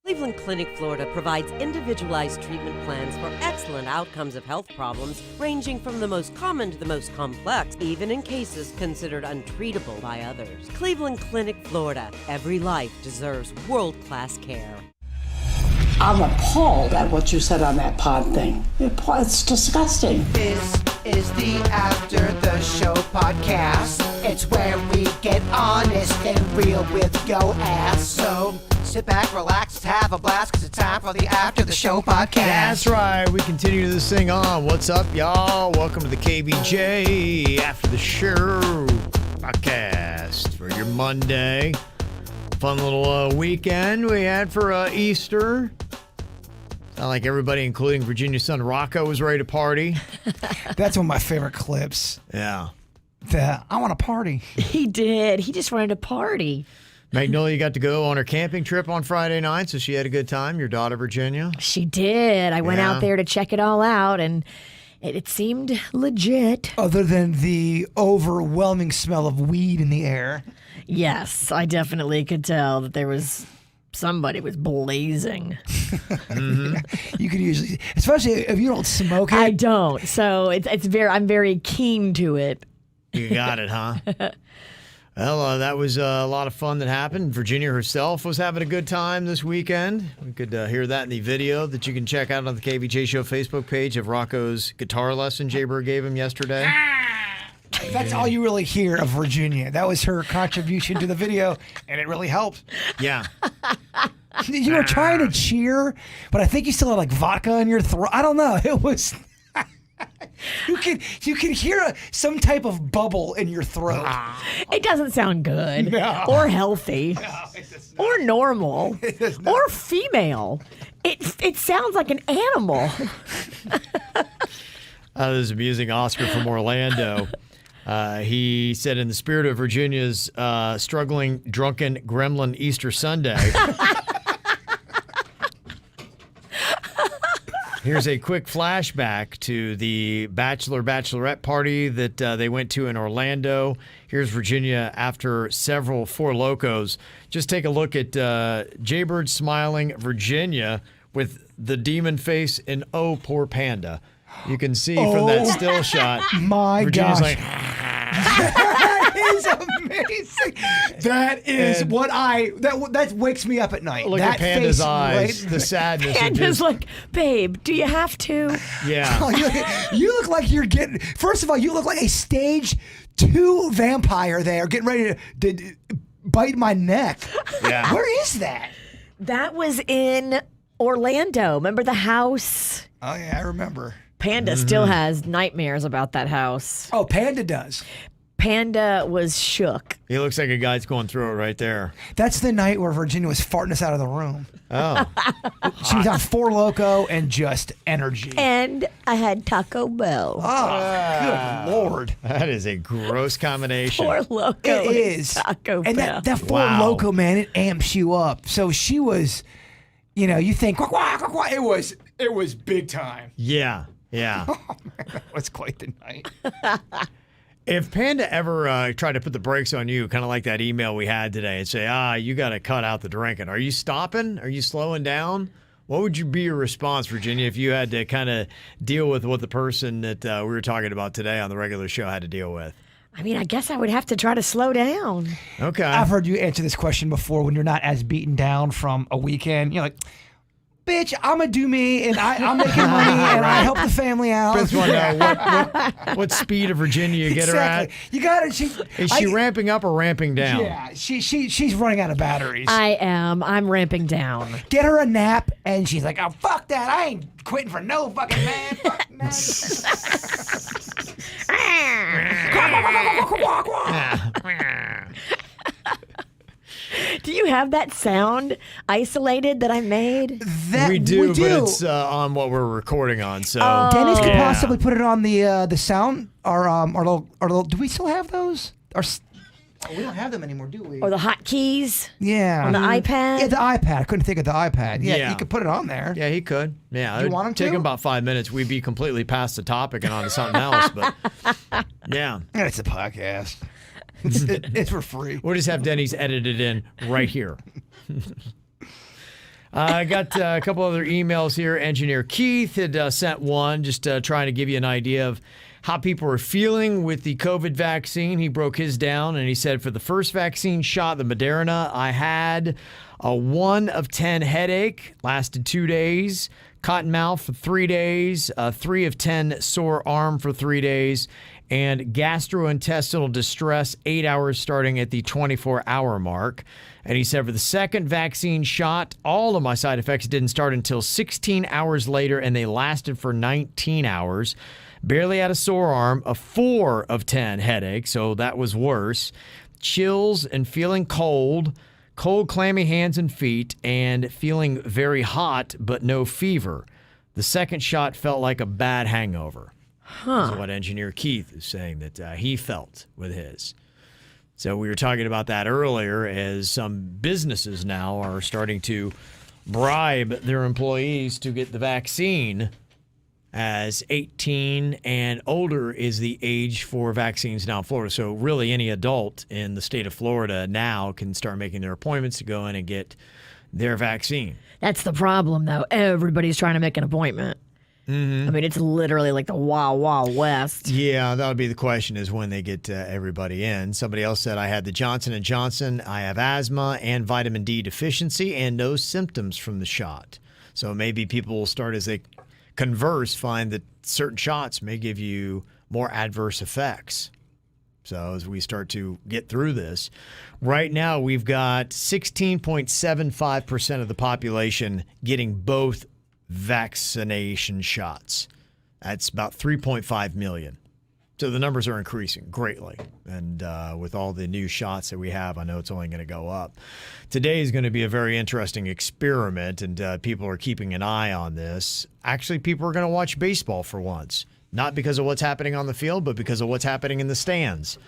Cleveland Clinic, Florida provides individualized treatment plans for excellent outcomes of health problems ranging from the most common to the most complex, even in cases considered untreatable by others. Cleveland Clinic, Florida. Every life deserves world-class care. I'm appalled at what you said on that pod thing. It's disgusting. This is the After the Show podcast. It's where we get honest and real with yo ass. So sit back, relax, have a blast, because it's time for the After the Show podcast. That's right. We continue this thing on. What's up, y'all? Welcome to the KVJ After the Show podcast for your Monday. Fun little weekend we had for Easter. Sound like everybody, including Virginia's son Rocco, was ready to party. That's one of my favorite clips. Yeah. I want to party. He did. He just wanted to party. Magnolia got to go on her camping trip on Friday night, so she had a good time. Your daughter, Virginia? She did. I went out there to check it all out, and it seemed legit. Other than the overwhelming smell of weed in the air. Yes, I definitely could tell that there was somebody was blazing. You could usually, especially if you don't smoke it. I don't, so I'm very keen to it. You got it, huh? Well, that was a lot of fun that happened. Virginia herself was having a good time this weekend. We could hear that in the video that you can check out on the KVJ Show Facebook page of Rocco's guitar lesson Jaybird gave him yesterday. That's all you really hear of Virginia. That was her contribution to the video, and it really helped. Yeah. You were trying to cheer, but I think you still had like vodka in your throat. I don't know. It was... You can hear some type of bubble in your throat. It doesn't sound good or healthy or normal or female. It sounds like an animal. This is amusing. Oscar from Orlando. He said, in the spirit of Virginia's struggling, drunken gremlin Easter Sunday, here's a quick flashback to the bachelorette party that they went to in Orlando. Here's Virginia after several Four Locos. Just take a look at Jaybird smiling Virginia with the demon face and oh, poor panda. You can see from that still shot. My Virginia's gosh. like, That is amazing. That is that wakes me up at night. look that at Panda's face eyes, right- the sadness. Panda's like, babe, do you have to? Yeah. Oh, you look like you're getting. First of all, you look like a stage 2 vampire there, getting ready to bite my neck. Yeah. Where is that? That was in Orlando. Remember the house? Oh yeah, I remember. Panda still has nightmares about that house. Oh, Panda does. Panda was shook. He looks like a guy's going through it right there. That's the night where Virginia was farting us out of the room. Oh. She was on Four Loko and just energy. And I had Taco Bell. Oh, good Lord. That is a gross combination. Four Loko. It and is. Taco and Bell. that Four Wow. Loko, man, it amps you up. So she was, you think, quack, quack, quack, quack. It was big time. Yeah. Yeah. Oh, man, that was quite the night. If Panda ever tried to put the brakes on you, kind of like that email we had today, and say, you got to cut out the drinking. Are you stopping? Are you slowing down? What would be your response, Virginia, if you had to kind of deal with what the person that we were talking about today on the regular show had to deal with? I mean, I guess I would have to try to slow down. Okay. I've heard you answer this question before when you're not as beaten down from a weekend. You're like, bitch, I'm going to do me, and I'm making money, and I help the family out. Just want to know what speed of Virginia you get her at. You got it. Is she ramping up or ramping down? Yeah, she's running out of batteries. I am. I'm ramping down. Get her a nap, and she's like, oh, fuck that. I ain't quitting for no fucking man. Fuck that. Do you have that sound isolated that I made? We do, but it's on what we're recording on. So Dennis could possibly put it on the sound. Do we still have those? We don't have them anymore, do we? Or the hotkeys? Yeah. On the iPad? Yeah, the iPad. I couldn't think of the iPad. Yeah. He could put it on there. Yeah, he could. Yeah, You want him take to? him about 5 minutes. We'd be completely past the topic and on to something else. But yeah, It's a podcast. It's for free. we'll just have Denny's edited in right here. I got a couple other emails here. Engineer Keith had sent one just trying to give you an idea of how people are feeling with the COVID vaccine. He broke his down, and he said, for the first vaccine shot, the Moderna, I had a 1 of 10 headache, lasted 2 days, cotton mouth for 3 days, 3 of 10 sore arm for 3 days, and gastrointestinal distress 8 hours starting at the 24-hour mark. And he said for the second vaccine shot, all of my side effects didn't start until 16 hours later, and they lasted for 19 hours. Barely had a sore arm, a 4 of 10 headache, so that was worse. Chills and feeling cold, clammy hands and feet, and feeling very hot but no fever. The second shot felt like a bad hangover. This is what Engineer Keith is saying that he felt with his. So we were talking about that earlier, as some businesses now are starting to bribe their employees to get the vaccine, as 18 and older is the age for vaccines now in Florida. So really any adult in the state of Florida now can start making their appointments to go in and get their vaccine. That's the problem, though. Everybody's trying to make an appointment. I mean, it's literally like the Wild Wild West. Yeah, that would be the question, is when they get everybody in. Somebody else said, I had the Johnson & Johnson. I have asthma and vitamin D deficiency and no symptoms from the shot. So maybe people will start, as they converse, find that certain shots may give you more adverse effects. So as we start to get through this, right now we've got 16.75% of the population getting both vaccination shots. That's about 3.5 million. So the numbers are increasing greatly. And with all the new shots that we have, I know it's only going to go up. Today is going to be a very interesting experiment, and people are keeping an eye on this. Actually, people are going to watch baseball for once. Not because of what's happening on the field, but because of what's happening in the stands.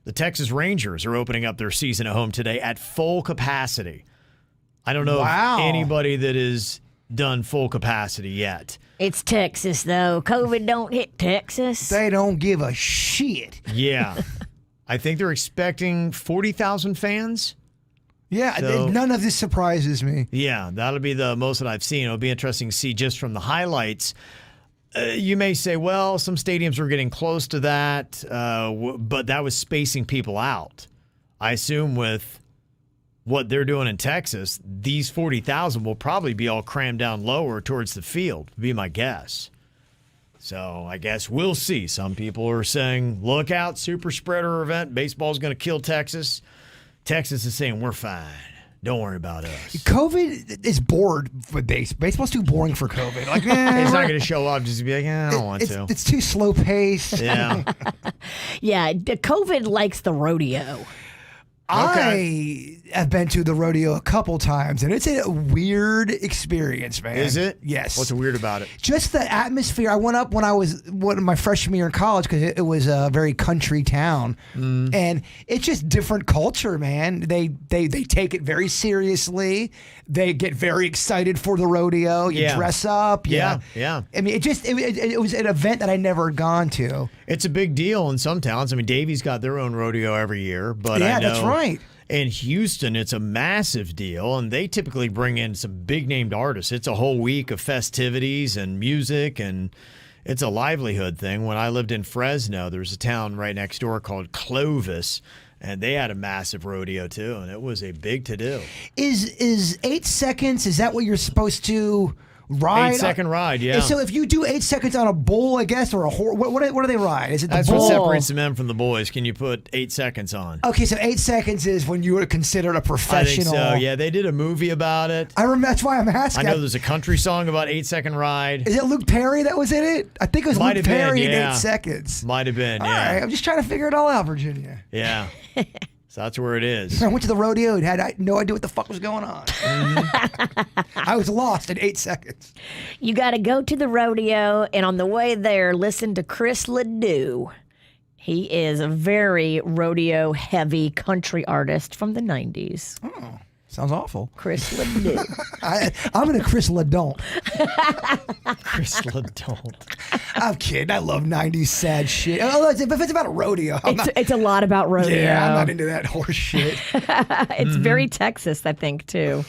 The Texas Rangers are opening up their season at home today at full capacity. I don't know if anybody that is done full capacity yet. It's Texas, though. COVID don't hit Texas. They don't give a shit. Yeah. I think they're expecting 40,000 fans. Yeah, So- none of this surprises me. Yeah, that'll be the most that I've seen. It'll be interesting to see just from the highlights. You may say, well, some stadiums were getting close to that, but that was spacing people out. I assume with what they're doing in Texas, these 40,000 will probably be all crammed down lower towards the field, would be my guess. So I guess we'll see. Some people are saying, look out, super spreader event. Baseball's going to kill Texas. Texas is saying, we're fine. Don't worry about us. COVID is bored with baseball's too boring for COVID. Like, It's not going to show up. Just be like, I don't want to. It's too slow paced. Yeah. Yeah, COVID likes the rodeo. I have been to the rodeo a couple times, and it's a weird experience, man. Is it? Yes. What's weird about it? Just the atmosphere. I went up when I was my freshman year in college because it was a very country town, and it's just different culture, man. They take it very seriously. They get very excited for the rodeo. You dress up. Yeah. I mean, it was an event that I never had gone to. It's a big deal in some towns. I mean, Davies got their own rodeo every year, but I know that's right. in Houston, it's a massive deal, and they typically bring in some big-named artists. It's a whole week of festivities and music, and it's a livelihood thing. When I lived in Fresno, there was a town right next door called Clovis, and they had a massive rodeo, too, and it was a big to-do. Is 8 seconds, is that what you're supposed to ride? 8-second ride, yeah. So if you do 8 seconds on a bull, I guess, or a horse, what do they ride? Is it the That's bull? what separates the men from the boys. Can you put 8 seconds on? Okay, so 8 seconds is when you are considered a I think professional. so. Yeah, they did a movie about it. I remember. That's why I'm asking. I know there's a country song about 8-second ride. Is it Luke Perry that was in it? I think it was Might Luke have been, Perry in yeah. 8 seconds. Might have been, All yeah. right, I'm just trying to figure it all out, Virginia. Yeah. So that's where it is. I went to the rodeo and had no idea what the fuck was going on. I was lost in 8 seconds. You got to go to the rodeo, and on the way there, listen to Chris Ledoux. He is a very rodeo-heavy country artist from the 90s. Oh, sounds awful. Chris Ledoux. I'm going to Chris Ledoux. Chris Ledoux. I'm kidding. I love 90s sad shit. Oh, if it's about a rodeo, It's a lot about rodeo. yeah, I'm not into that horse shit. It's very Texas, I think, too.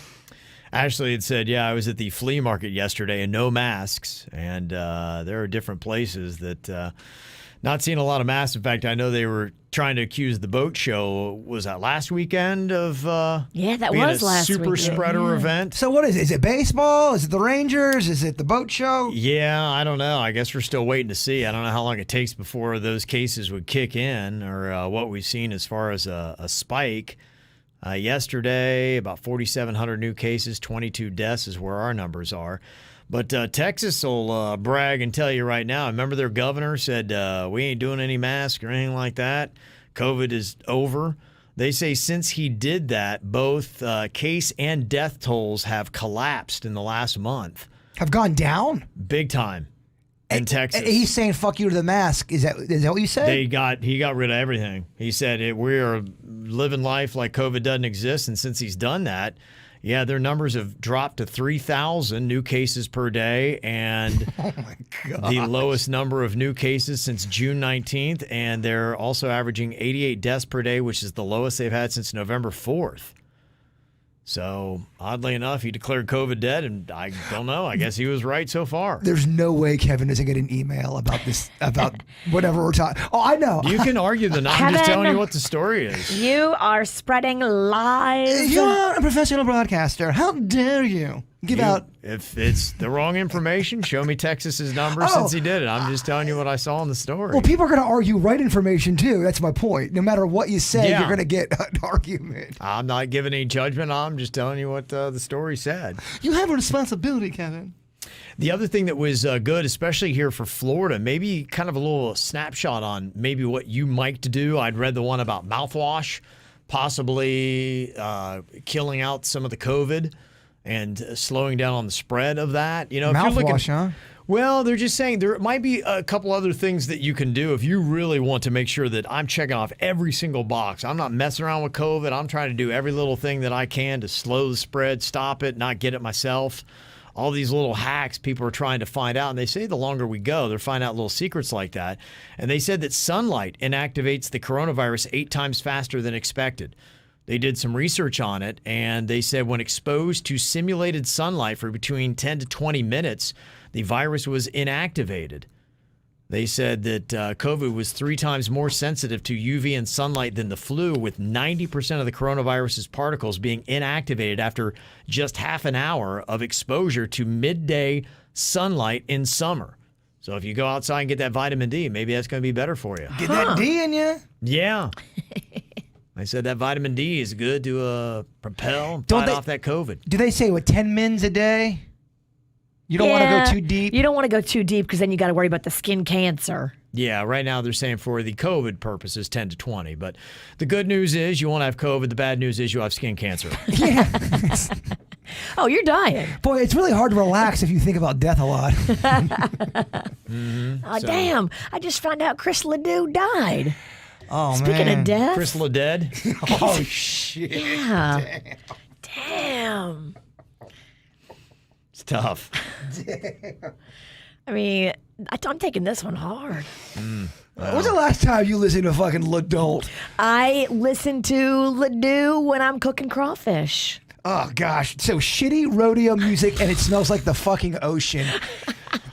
Ashley had said, yeah, I was at the flea market yesterday and no masks. And there are different places that not seeing a lot of masks. In fact, I know they were trying to accuse the boat show. Was that last weekend of that being was a last super weekend. spreader event? So what is it? Is it baseball? Is it the Rangers? Is it the boat show? Yeah, I don't know. I guess we're still waiting to see. I don't know how long it takes before those cases would kick in or what we've seen as far as a spike. Yesterday, about 4,700 new cases, 22 deaths is where our numbers are. But Texas will brag and tell you right now. Remember their governor said, we ain't doing any masks or anything like that. COVID is over. They say since he did that, both case and death tolls have collapsed in the last month. Have gone down? Big time in Texas. He's saying fuck you to the mask. Is that what you said? He got rid of everything. He said we are living life like COVID doesn't exist. And since he's done that, yeah, their numbers have dropped to 3,000 new cases per day, and oh my God, the lowest number of new cases since June 19th. And they're also averaging 88 deaths per day, which is the lowest they've had since November 4th. So, oddly enough, he declared COVID dead, and I don't know. I guess he was right so far. There's no way Kevin doesn't get an email about this, about whatever we're talking. Oh, I know. You can argue the not. I'm just telling you what the story is. You are spreading lies. You're a professional broadcaster. How dare you give out? If it's the wrong information, show me Texas's number since he did it. I'm just telling you what I saw in the story. Well, people are going to argue right information, too. That's my point. No matter what you say, Yeah. you're going to get an argument. I'm not giving any judgment. I'm just telling you what the story said. You have a responsibility, Kevin. The other thing that was good, especially here for Florida, maybe kind of a little snapshot on maybe what you might do. I'd read the one about mouthwash, possibly killing out some of the COVID and slowing down on the spread of that. You know, if you're looking, Mouthwash, huh? well, they're just saying there might be a couple other things that you can do if you really want to make sure that I'm checking off every single box. I'm not messing around with COVID. I'm trying to do every little thing that I can to slow the spread, stop it, not get it myself. All these little hacks people are trying to find out. And they say the longer we go, they're finding out little secrets like that. And they said that sunlight inactivates the coronavirus 8 times faster than expected. They did some research on it, and they said when exposed to simulated sunlight for between 10 to 20 minutes, the virus was inactivated. They said that COVID was 3 times more sensitive to UV and sunlight than the flu, with 90% of the coronavirus's particles being inactivated after just half an hour of exposure to midday sunlight in summer. So if you go outside and get that vitamin D, maybe that's going to be better for you. Get that D in you. Yeah. I said that vitamin D is good to propel, Don't fight they- off that COVID. Do they say, 10 mins a day? You don't want to go too deep? You don't want to go too deep because then you got to worry about the skin cancer. Yeah, right now they're saying for the COVID purposes, 10 to 20. But the good news is you won't have COVID. The bad news is you have skin cancer. Yeah. Oh, you're dying. Boy, it's really hard to relax if you think about death a lot. Damn. I just found out Chris Ledoux died. Oh, Speaking man. of death. Chris Ledead. Oh, shit. Yeah. Damn. It's tough. I mean, I'm taking this one hard. When's the last time you listened to fucking Ledoux? I listen to Ledoux when I'm cooking crawfish. Oh, gosh. So shitty rodeo music, and it smells like the fucking ocean.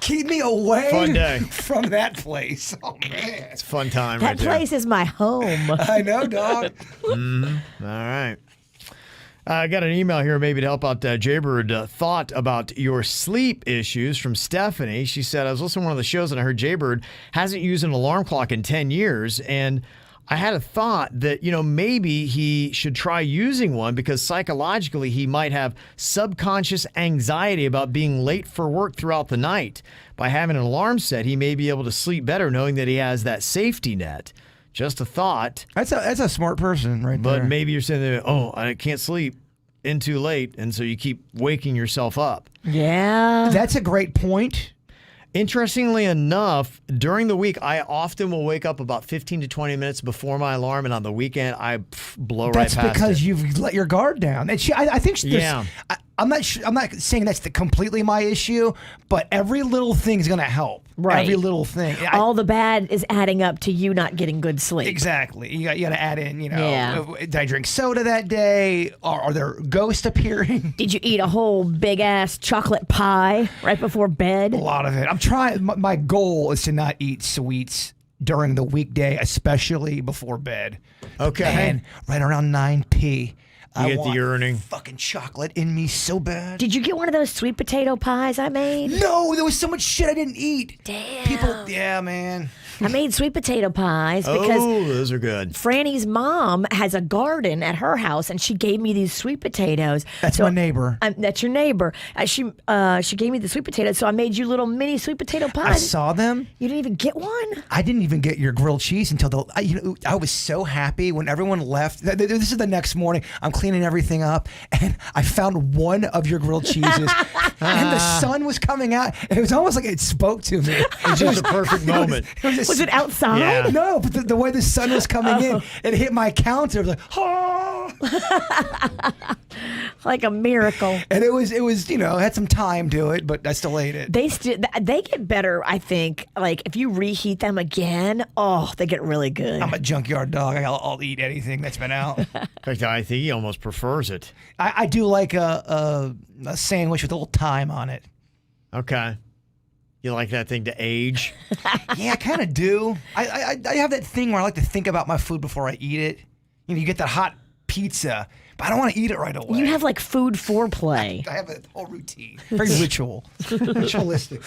Keep me away Fun day. from that place. Oh, man. It's a fun time That right there. place is my home. I know, dog. All right. I got an email here maybe to help out Jaybird. Thought about your sleep issues from Stephanie. She said, I was listening to one of the shows and I heard Jaybird hasn't used an alarm clock in 10 years. And I had a thought that, maybe he should try using one because psychologically he might have subconscious anxiety about being late for work throughout the night. By having an alarm set, he may be able to sleep better knowing that he has that safety net. Just a thought. That's a smart person right there. But maybe you're saying that, I can't sleep in too late, and so you keep waking yourself up. Yeah. That's a great point. Interestingly enough, during the week, I often will wake up about 15 to 20 minutes before my alarm, and on the weekend, I blow right That's past because it. you've let your guard down. And I think there's, Yeah. I'm not saying that's completely my issue, but every little thing's gonna help. Right. Every little thing. All the bad is adding up to you not getting good sleep. Exactly. You got to add in, did I drink soda that day? Are there ghosts appearing? Did you eat a whole big ass chocolate pie right before bed? A lot of it. I'm trying. My goal is to not eat sweets during the weekday, especially before bed. Okay. And right around 9 p. You get the yearning. Fucking chocolate in me so bad. Did you get one of those sweet potato pies I made? No, there was so much shit I didn't eat. Damn. Yeah, man. I made sweet potato pies because those are good. Franny's mom has a garden at her house, and she gave me these sweet potatoes. That's my neighbor. That's your neighbor. She gave me the sweet potatoes, so I made you little mini sweet potato pies. I saw them. You didn't even get one? I didn't even get your grilled cheese until I was so happy when everyone left. This is the next morning. I'm cleaning everything up, and I found one of your grilled cheeses, and the sun was coming out. And it was almost like it spoke to me. It was just a perfect moment. Was it outside? Yeah. No, but the way the sun was coming in, it hit my counter. It was like, oh. Like a miracle. And it was had some time to it, but I still ate it. They get better, I think. Like if you reheat them again, they get really good. I'm a junkyard dog. I'll eat anything that's been out. In fact, I think he almost prefers it. I do like a sandwich with a little thyme on it. Okay. You like that thing to age? Yeah, I kind of do. I have that thing where I like to think about my food before I eat it. You get that hot pizza, but I don't want to eat it right away. You have like food foreplay. I have a whole routine. Very ritualistic.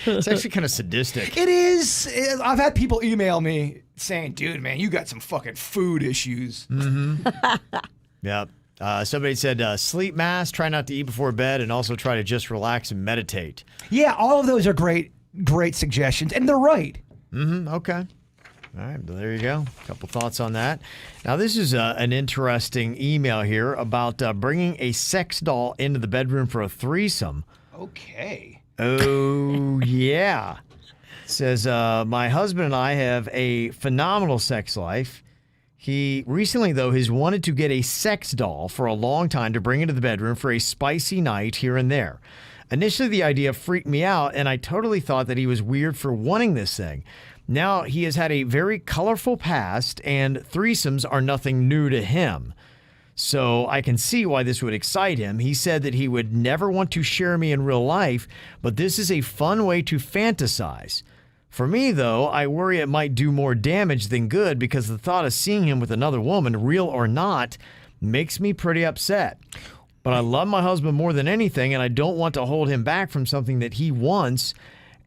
It's actually kind of sadistic. It is. I've had people email me saying, dude, man, you got some fucking food issues. Mm-hmm. Yep. Somebody said sleep mask, try not to eat before bed, and also try to just relax and meditate. Yeah, all of those are great suggestions, and they're right. Mm-hmm. Okay. All right, well, there you go. A couple thoughts on that. Now, this is an interesting email here about bringing a sex doll into the bedroom for a threesome. Okay. Oh, yeah. It says, my husband and I have a phenomenal sex life. He recently, though, has wanted to get a sex doll for a long time to bring into the bedroom for a spicy night here and there. Initially, the idea freaked me out, and I totally thought that he was weird for wanting this thing. Now, he has had a very colorful past, and threesomes are nothing new to him. So I can see why this would excite him. He said that he would never want to share me in real life, but this is a fun way to fantasize. For me, though, I worry it might do more damage than good because the thought of seeing him with another woman, real or not, makes me pretty upset. But I love my husband more than anything, and I don't want to hold him back from something that he wants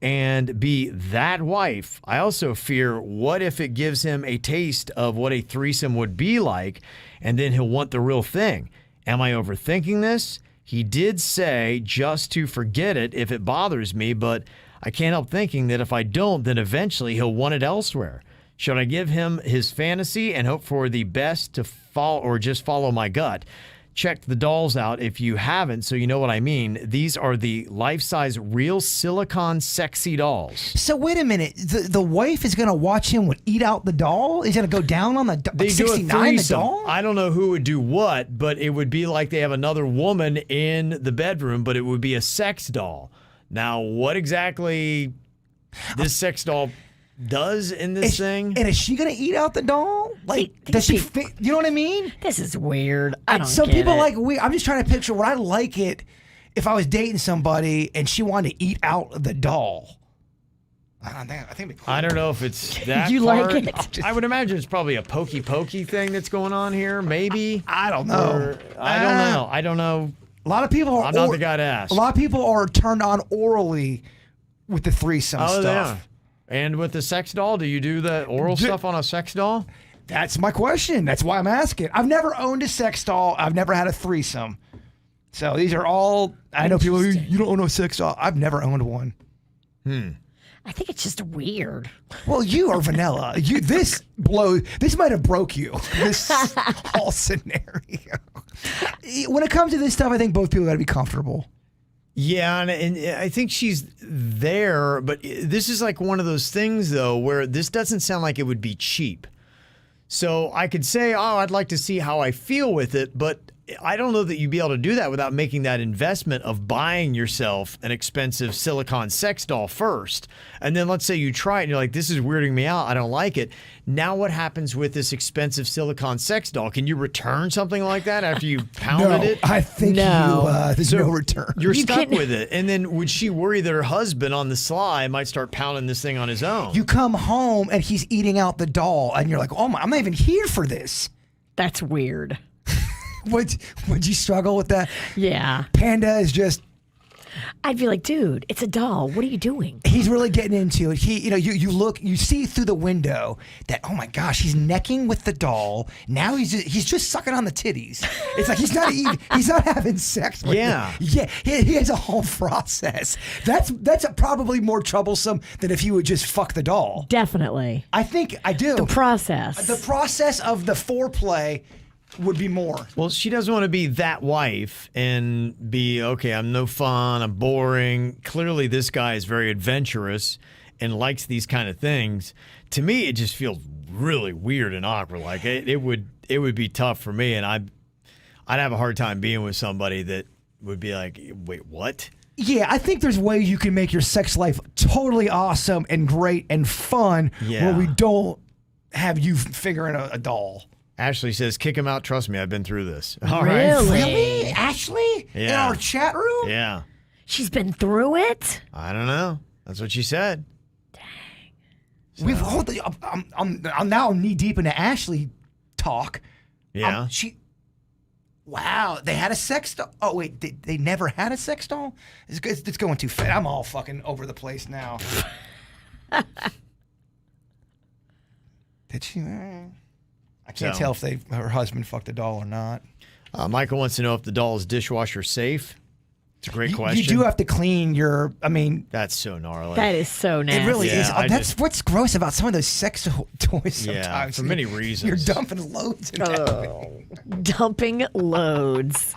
and be that wife. I also fear, what if it gives him a taste of what a threesome would be like, and then he'll want the real thing? Am I overthinking this? He did say just to forget it if it bothers me, but I can't help thinking that if I don't, then eventually he'll want it elsewhere. Should I give him his fantasy and hope for the best to follow, or just follow my gut? Check the dolls out if you haven't, so you know what I mean. These are the life-size real silicone sexy dolls. So wait a minute. The wife is going to watch him eat out the doll? He's going to go down on the They 69 do a threesome. the doll? I don't know who would do what, but it would be like they have another woman in the bedroom, but it would be a sex doll. Now, what exactly this sex doll does in this thing? And is she going to eat out the doll? Like, does she fit? You know what I mean? This is weird. I don't Some get people it. like weird. I'm just trying to picture what I'd like it if I was dating somebody and she wanted to eat out the doll. I think it'd be cool. I don't know if it's that You part. like it? I would imagine it's probably a pokey thing that's going on here, maybe. I don't know. Or, I don't know. A lot of people are. I'm not the guy to ask. A lot of people are turned on orally with the threesome stuff. Yeah. And with the sex doll, do you do the oral stuff on a sex doll? That's my question. That's why I'm asking. I've never owned a sex doll. I've never had a threesome. So these are all. I know people who, you don't own a sex doll. I've never owned one. I think it's just weird. Well, you are vanilla. This might have broke you. This whole scenario. When it comes to this stuff, I think both people got to be comfortable. Yeah, and I think she's there, but this is like one of those things, though, where this doesn't sound like it would be cheap. So I could say, I'd like to see how I feel with it, but I don't know that you'd be able to do that without making that investment of buying yourself an expensive silicone sex doll first. And then let's say you try it and you're like, this is weirding me out. I don't like it. Now what happens with this expensive silicone sex doll? Can you return something like that after you pounded it? I think there's no return. You're stuck with it. And then would she worry that her husband on the sly might start pounding this thing on his own? You come home and he's eating out the doll and you're like, oh my, I'm not even here for this. That's weird. Would you struggle with that? Yeah. Panda is just... I'd be like, dude, it's a doll. What are you doing? He's really getting into it. You see through the window that, oh my gosh, he's necking with the doll. Now he's just sucking on the titties. It's like he's not having sex with it. Yeah, he has a whole process. That's probably more troublesome than if he would just fuck the doll. Definitely. I think I do. The process of the foreplay would be more. Well, she doesn't want to be that wife and be, okay, I'm no fun, I'm boring. Clearly, this guy is very adventurous and likes these kind of things. To me, it just feels really weird and awkward. Like it would be tough for me, and I'd have a hard time being with somebody that would be like, wait, what? Yeah, I think there's ways you can make your sex life totally awesome and great and fun where we don't have you figuring a doll. Ashley says, kick him out. Trust me, I've been through this. All Really? right. Really? Ashley? Yeah. In our chat room? Yeah. She's been through it? I don't know. That's what she said. We've I'm now knee deep into Ashley talk. Yeah. Wow, they had a sex doll. Oh wait, they never had a sex doll? It's going too fast. I'm all fucking over the place now. Did she? I can't tell if her husband fucked a doll or not. Michael wants to know if the doll is dishwasher safe. It's a great question. You do have to clean your. That's so gnarly. That is so nasty. It really is. That's what's gross about some of those sex toys. Sometimes, yeah, for many reasons. You're dumping loads in that. Dumping loads.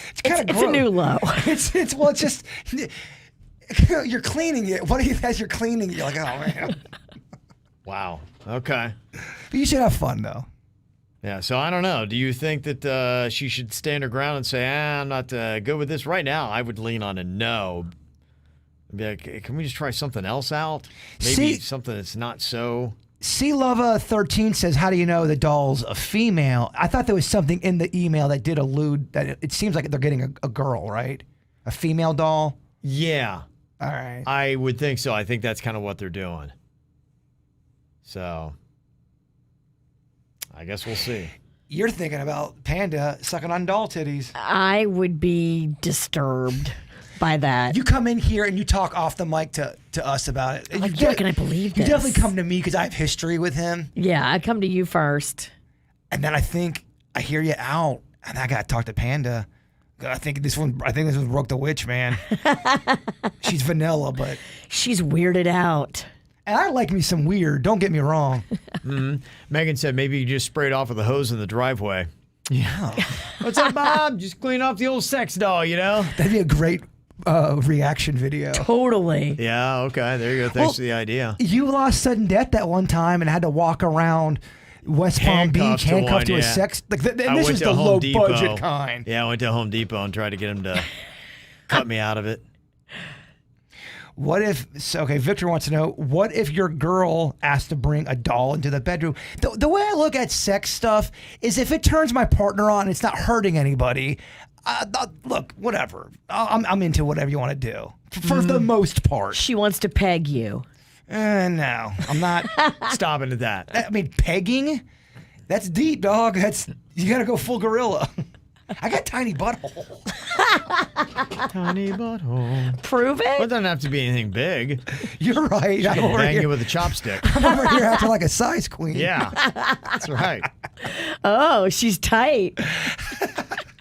It's kind of gross. It's a new low. It's just you're cleaning it. What if as you're cleaning, you're like, oh man. Wow. Okay. But you should have fun though. Yeah, so I don't know. Do you think that she should stand her ground and say, I'm not good with this right now? I would lean on a no. I'd be like, hey, can we just try something else out? Maybe something that's not so... C-Lova13 says, how do you know the doll's a female? I thought there was something in the email that did allude that it seems like they're getting a girl, right? A female doll? Yeah. All right. I would think so. I think that's kind of what they're doing. So... I guess we'll see. You're thinking about Panda sucking on doll titties. I would be disturbed by that. You come in here and you talk off the mic to us about it. How can I believe this? You definitely come to me because I have history with him. Yeah, I come to you first. And then I think I hear you out, and I got to talk to Panda. I think this one broke the witch, man. She's vanilla, but she's weirded out. And I like me some weird. Don't get me wrong. Mm-hmm. Megan said maybe you just sprayed off with a hose in the driveway. Yeah. What's up, Bob? Just clean off the old sex doll, you know? That'd be a great reaction video. Totally. Yeah, okay. There you go. Thanks for the idea. You lost sudden death that one time and had to walk around West Palm Beach handcuffed to a sex... Like, this is the low-budget kind. Yeah, I went to Home Depot and tried to get him to cut me out of it. What if, Victor wants to know, what if your girl asked to bring a doll into the bedroom? The way I look at sex stuff is if it turns my partner on, it's not hurting anybody. Look, whatever. I'm into whatever you want to do. For the most part. She wants to peg you. No, I'm not stopping at that. I mean, pegging? That's deep, dog. You got to go full gorilla. I got tiny butthole. Tiny butthole. Prove it. Well, it doesn't have to be anything big. You're right. I'm over here with a chopstick. I'm over here acting like a size queen. Yeah, that's right. Oh, she's tight.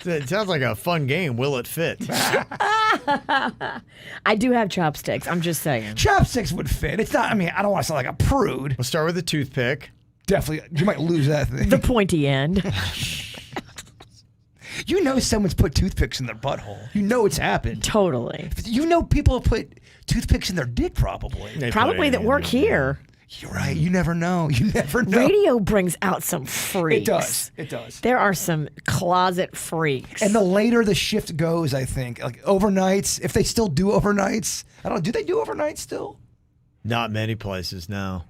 It sounds like a fun game. Will it fit? I do have chopsticks. I'm just saying. Chopsticks would fit. It's not. I mean, I don't want to sound like a prude. We'll start with a toothpick. Definitely, you might lose that thing. The pointy end. You know someone's put toothpicks in their butthole. You know it's happened. Totally. You know people have put toothpicks in their dick probably. Probably that work here. You're right. You never know. You never know. Radio brings out some freaks. It does. It does. There are some closet freaks. And the later the shift goes, I think, like overnights, if they still do overnights, I don't know, do they do overnights still? Not many places, no.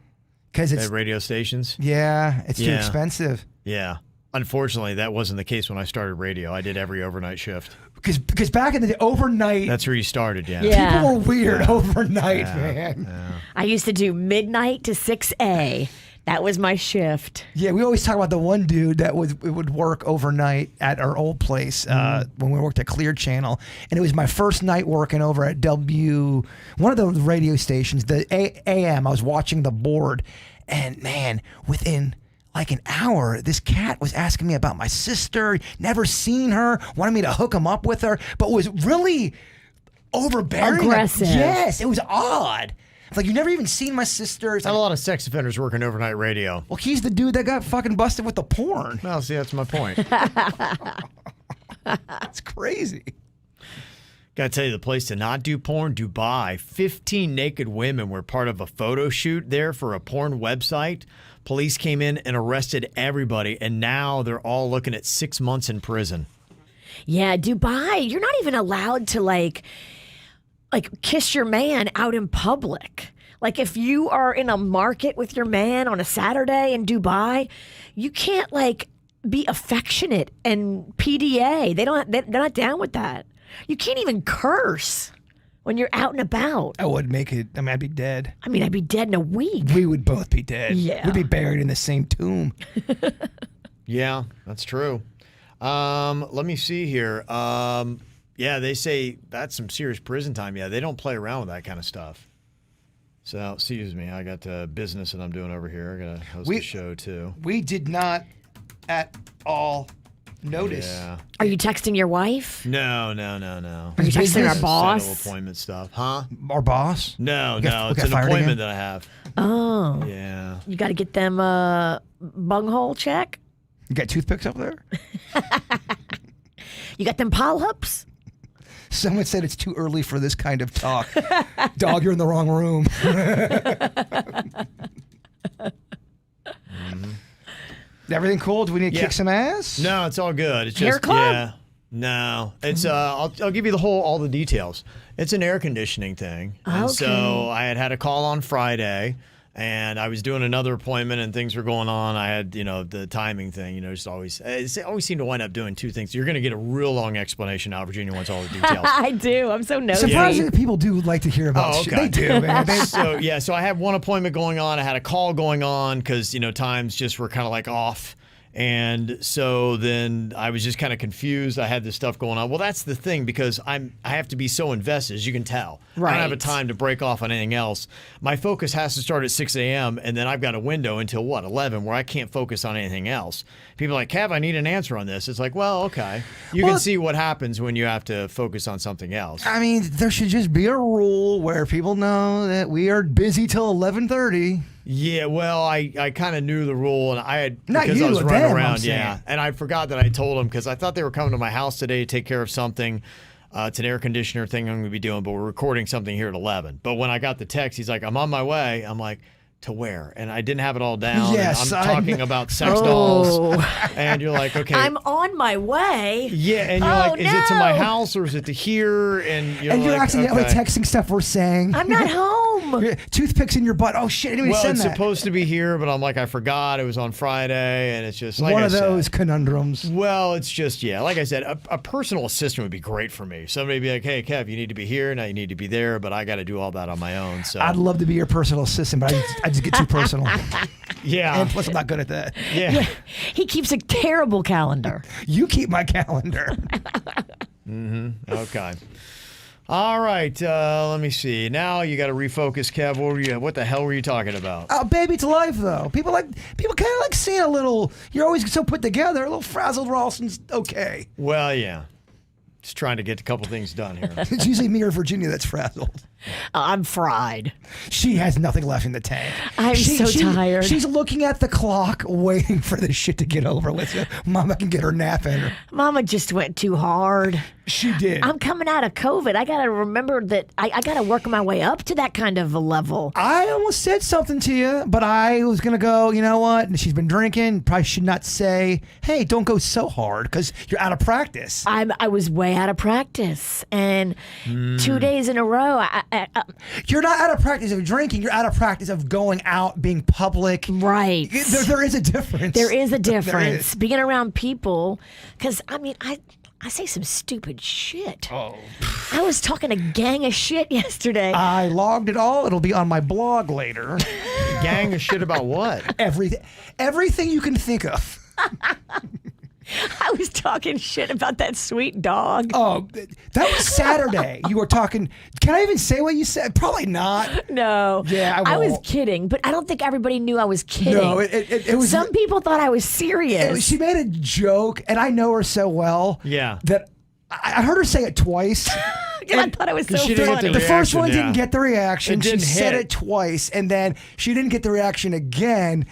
Because it's At radio stations? it's too expensive. Yeah. Unfortunately, that wasn't the case when I started radio. I did every overnight shift. Because back in the day, overnight, That's where you started, yeah. Yeah. people were weird overnight, man. I used to do midnight to 6 That was my shift. Yeah, we always talk about the one dude that would work overnight at our old place when we worked at Clear Channel, and it was my first night working over at one of the radio stations, the AM. I was watching the board, and man, within like an hour, this cat was asking me about my sister. Never seen her, wanted me to hook him up with her, but was really overbearing. Aggressive. Yes, it was odd. It's like, you never even seen my sister. It's Not like, a lot of sex offenders working overnight radio. well, he's the dude that got fucking busted with the porn. Well, see, that's my point. That's crazy. Gotta tell you, the place to not do porn, Dubai. 15 naked women were part of a photo shoot there for a porn website. Police came in and arrested everybody, and now they're all looking at 6 months in prison. Yeah, Dubai, you're not even allowed to like kiss your man out in public. Like if you are in a market with your man on a Saturday in Dubai, you can't like be affectionate and PDA. They're not down with that. You can't even curse when you're out and about. I would make it. I mean, I'd be dead. I mean, I'd be dead in a week. We would both be dead. Yeah. We'd be buried in the same tomb. Yeah, that's true. Let me see here. Yeah, they say that's some serious prison time. Yeah, they don't play around with that kind of stuff. So, excuse me, I got business that I'm doing over here. I got to host a show, too. We did not at all notice. Yeah. Are you texting your wife? No. Are you texting our Settle boss? appointment stuff. Huh? Our boss? No. We It's got an fired appointment again? that I have. Oh. Yeah. You got to get them a bunghole check? You got toothpicks up there? You got them polyps? Someone said it's too early for this kind of talk. Dog, you're in the wrong room. Everything cool? Do we need to kick some ass? No, it's all good. It's just Hair club? yeah. No, it's I'll give you all the details. It's an air conditioning thing, and Okay. so I had a call on Friday, and I was doing another appointment, and things were going on. I had the timing thing. Just always seem to wind up doing two things. You're going to get a real long explanation now. Virginia wants all the details. I do. I'm so nosy. Surprisingly, people do like to hear about shit. They do, man. So I had one appointment going on. I had a call going on because times just were kind of like off. And so then I was just kind of confused. I had this stuff going on. Well, that's the thing, because I have to be so invested, as you can tell. Right. I don't have a time to break off on anything else. My focus has to start at 6 a.m. and then I've got a window until 11 where I can't focus on anything else. People are like, Kev, I need an answer on this. It's like, well, okay. You can see what happens when you have to focus on something else. I mean, there should just be a rule where people know that we are busy till 11:30. Yeah, well, I kind of knew the rule, and I had Not because you, I was them, running I'm around, saying. yeah. And I forgot that I told them because I thought they were coming to my house today to take care of something. It's an air conditioner thing I'm going to be doing, but we're recording something here at 11. But when I got the text, he's like, "I'm on my way." I'm like, "To where?" And I didn't have it all down. Yes, and I'm talking about sex dolls, and you're like, "Okay." I'm on my way. Yeah, and you're like, "Is it to my house or is it to here?" And you're like, accidentally okay. texting stuff we're saying. I'm not home. Toothpicks in your butt. Oh shit! I didn't even Well, send it's that. supposed to be here, but I'm like, I forgot. It was on Friday, and it's just like One I of said. those conundrums. Well, it's just, like I said, a personal assistant would be great for me. Somebody would be like, hey, Kev, you need to be here. Now you need to be there, but I got to do all that on my own. So I'd love to be your personal assistant, but I just get too personal. yeah. And plus, I'm not good at that. Yeah. He keeps a terrible calendar. You keep my calendar. Okay. All right. Let me see. Now you got to refocus, Kev. What the hell were you talking about? Oh, baby to life, though. People kind of like seeing a little. You're always so put together. A little frazzled Ralston's okay. Well, yeah. Just trying to get a couple things done here. It's usually me or Virginia that's frazzled. I'm fried. She has nothing left in the tank. I'm so tired. She's looking at the clock, waiting for this shit to get over with. So Mama can get her nap in. Mama just went too hard. She did. I'm coming out of COVID. I got to remember that I got to work my way up to that kind of a level. I almost said something to you, but I was going to go, you know what? And she's been drinking. Probably should not say, hey, don't go so hard because you're out of practice. I was way out of practice. And 2 days in a row, You're not out of practice of drinking. You're out of practice of going out, being public. Right. There is a difference. There is a difference. There is. Being around people, because, I say some stupid shit. Oh. I was talking a gang of shit yesterday. I logged it all. It'll be on my blog later. Gang of shit about what? Everything you can think of. I was talking shit about that sweet dog. Oh, that was Saturday. You were talking. Can I even say what you said? Probably not. No. Yeah, I was won't. kidding, but I don't think everybody knew I was kidding. No, it was. Some people thought I was serious. She made a joke, and I know her so well. Yeah. That I heard her say it twice. And I thought it was so she didn't get funny. The first one reaction, didn't yeah. get the reaction. It She didn't said hit. it twice, and then she didn't get the reaction again.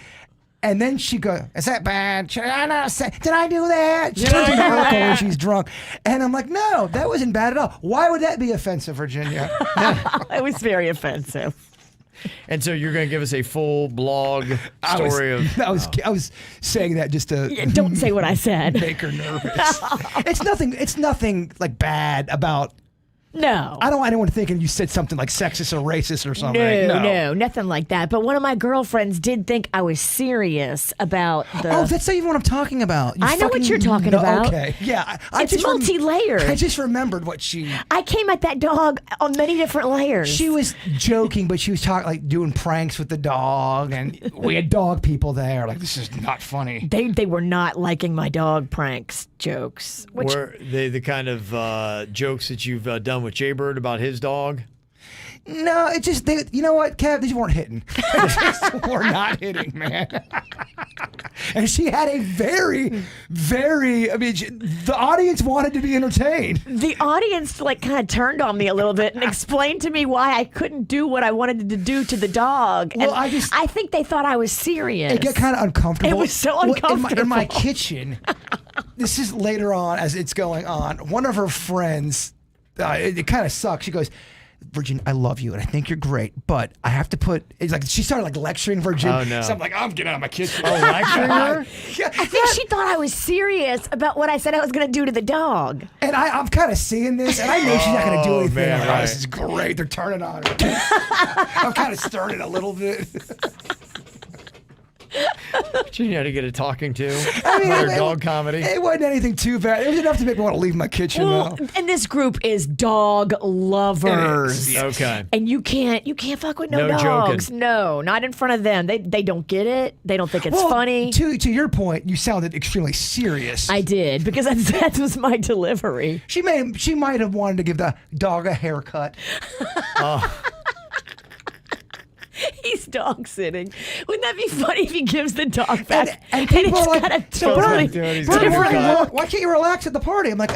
And then she goes, "Is that bad? Did I do that?" She turns into Urkel when she's drunk. And I'm like, "No, that wasn't bad at all. Why would that be offensive, Virginia?" It was very offensive. And so you're going to give us a full blog story of. I was saying that just to Yeah, don't say what I said. make her nervous. It's nothing like bad about. No. I don't want anyone thinking you said something like sexist or racist or something. No, nothing like that. But one of my girlfriends did think I was serious about the. Oh, that's not even what I'm talking about. I know what you're talking about. Okay, yeah. It's multi-layered. I just remembered what she. I came at that dog on many different layers. She was joking, but she was talking like doing pranks with the dog, and we had dog people there. Like, this is not funny. They were not liking my dog pranks jokes. Which Were they the kind of jokes that you've done with Jaybird about his dog? No, it just you know what, Kev? These weren't hitting. They just were not hitting, man. And she had a very, very. I mean, the audience wanted to be entertained. the audience like kind of turned on me a little bit and explained to me why I couldn't do what I wanted to do to the dog. Well, and I think they thought I was serious. It got kind of uncomfortable. It was so Well, uncomfortable. in my kitchen. This is later on as it's going on. One of her friends, it kind of sucks. She goes, "Virgin, I love you and I think you're great, but I have to put." It's like she started like lecturing Virgin. Oh, no. So I'm like, I'm getting out of my kitchen. Oh, lecturing her? Yeah, I think she thought I was serious about what I said I was going to do to the dog. and I'm kind of seeing this, and I know she's not going to do anything. man, I'm like, oh, right. this is great. They're turning on her. I'm kind of stirring it a little bit. She had to get a talking to I mean, about her it- dog comedy. It wasn't anything too bad. It was enough to make me want to leave my kitchen. Well, though. and this group is dog lovers. It is. Okay. And you can't fuck with no No dogs. joking. No, not in front of them. They don't get it. They don't think it's Well, funny. To your point, you sounded extremely serious. I did because that was my delivery. She might have wanted to give the dog a haircut. He's dog sitting. Wouldn't that be funny if he gives the dog back? And people it's are like, got a "So totally Bernie, he's Bernie, different got look. why can't you relax at the party?" I'm like,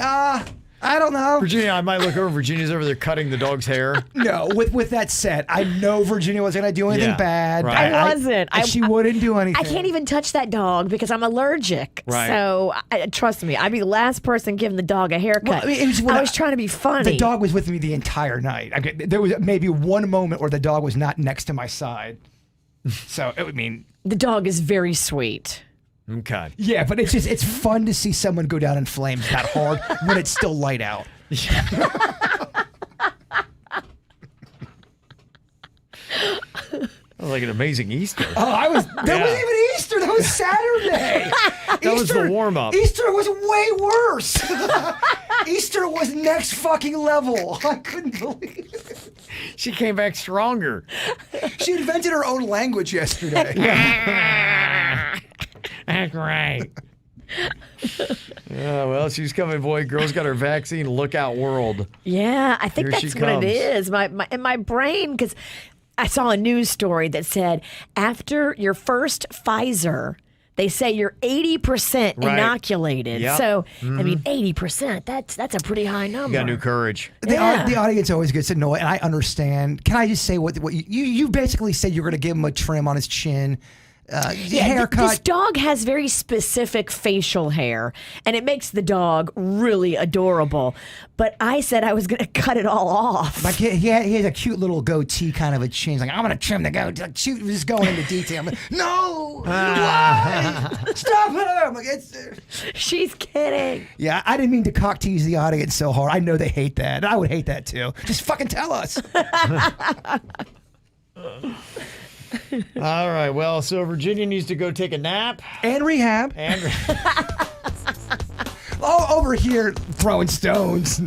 I don't know. Virginia, I might look over. Virginia's over there cutting the dog's hair. No, with that said, I know Virginia wasn't going to do anything Yeah, bad. right. I wasn't. She wouldn't do anything. I can't even touch that dog because I'm allergic. Right. So trust me, I'd be the last person giving the dog a haircut. Well, I mean, it was when I was trying to be funny. The dog was with me the entire night. There was maybe one moment where the dog was not next to my side. So it would mean. The dog is very sweet. Okay. Yeah, but it's fun to see someone go down in flames that hard when it's still light out. Like an amazing Easter. Oh, that wasn't even Easter. That was Saturday. That was the warm-up. Easter was way worse. Easter was next fucking level. I couldn't believe it. She came back stronger. She invented her own language yesterday. That's right. Yeah, well, she's coming, boy. Girl's got her vaccine. Look out, world. Yeah, I think Here she that's what comes. it is. In my brain, because I saw a news story that said after your first Pfizer, They say you're 80% Right. inoculated. Yep. So, I mean, 80%, that's a pretty high number. You got new courage. The Yeah. audience always gets annoyed, and I understand. Can I just say what you basically said you were going to give him a trim on his chin, haircut. This dog has very specific facial hair, and it makes the dog really adorable. But I said I was going to cut it all off. Like he has a cute little goatee kind of a chin. He's like, I'm gonna trim the goatee. Like, shoot, just going into detail. I'm like, no, why? Stop her! I'm like, She's kidding. yeah, I didn't mean to cock tease the audience so hard. I know they hate that. I would hate that too. Just fucking tell us. All right. Well, so Virginia needs to go take a nap. And rehab. And Oh, over here throwing stones.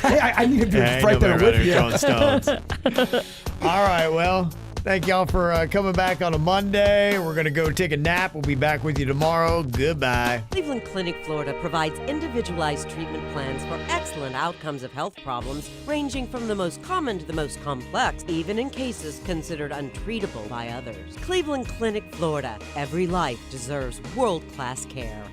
I need to be Hey, right there nobody with you. throwing stones. All right. Well, thank y'all for coming back on a Monday. We're going to go take a nap. We'll be back with you tomorrow. Goodbye. Cleveland Clinic, Florida provides individualized treatment plans for excellent outcomes of health problems ranging from the most common to the most complex, even in cases considered untreatable by others. Cleveland Clinic, Florida. Every life deserves world-class care.